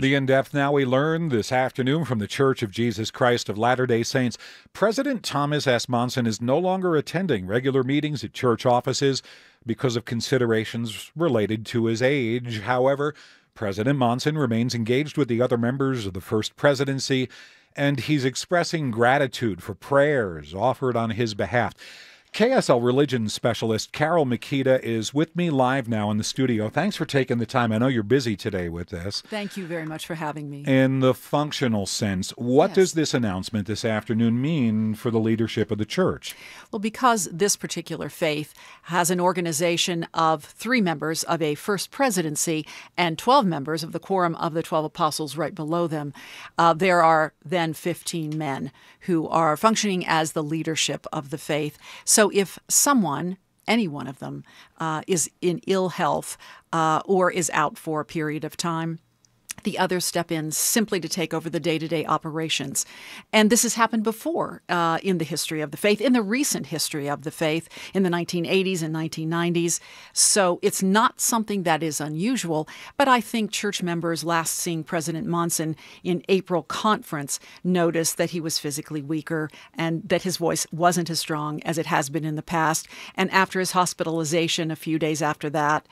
The In-Depth now we learn this afternoon from the Church of Jesus Christ of Latter-day Saints. President Thomas S. Monson is no longer attending regular meetings at church offices because of considerations related to his age. However, President Monson remains engaged with the other members of the First Presidency, and he's expressing gratitude for prayers offered on his behalf. KSL religion specialist Carole Mikita is with me live now in the studio. Thanks for taking the time. I know you're busy today with this. Thank you very much for having me. In the functional sense, what does this announcement this afternoon mean for the leadership of the church? Well, because this particular faith has an organization of 3 members of a First Presidency and 12 members of the Quorum of the 12 Apostles right below them, there are then 15 men who are functioning as the leadership of the faith. So if someone, any one of them, is in ill health or is out for a period of time, the others step in simply to take over the day-to-day operations. And this has happened before in the history of the faith, in the recent history of the faith, in the 1980s and 1990s. So it's not something that is unusual, but I think church members last seeing President Monson in April conference noticed that he was physically weaker and that his voice wasn't as strong as it has been in the past. And after his hospitalization a few days after that,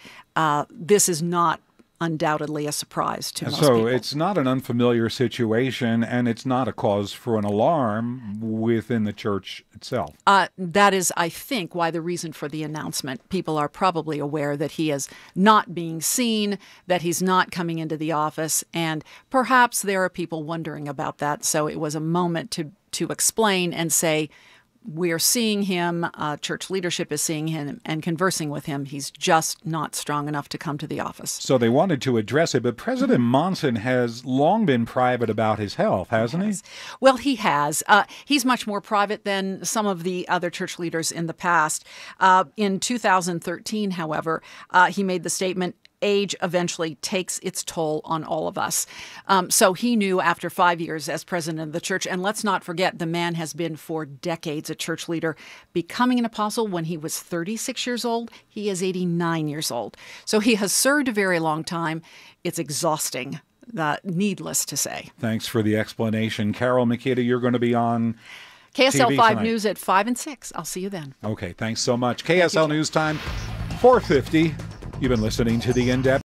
this is not undoubtedly a surprise to most people. So it's not an unfamiliar situation, and it's not a cause for an alarm within the church itself. That is, I think, why the reason for the announcement. People are probably aware that he is not being seen, that he's not coming into the office, and perhaps there are people wondering about that. So it was a moment to explain and say, we are seeing him, church leadership is seeing him and conversing with him. He's just not strong enough to come to the office. So they wanted to address it, but President Monson has long been private about his health, hasn't he? Well, he has. He's much more private than some of the other church leaders in the past. In 2013, however, he made the statement, age eventually takes its toll on all of us. So he knew after 5 years as president of the church, and let's not forget, the man has been for decades a church leader, becoming an apostle when he was 36 years old. He is 89 years old. So he has served a very long time. It's exhausting, needless to say. Thanks for the explanation. Carole Mikita, you're going to be on KSL TV 5 tonight. News at 5 and 6. I'll see you then. Okay, thanks so much. KSL News Time, 4:50. You've been listening to The In-Depth.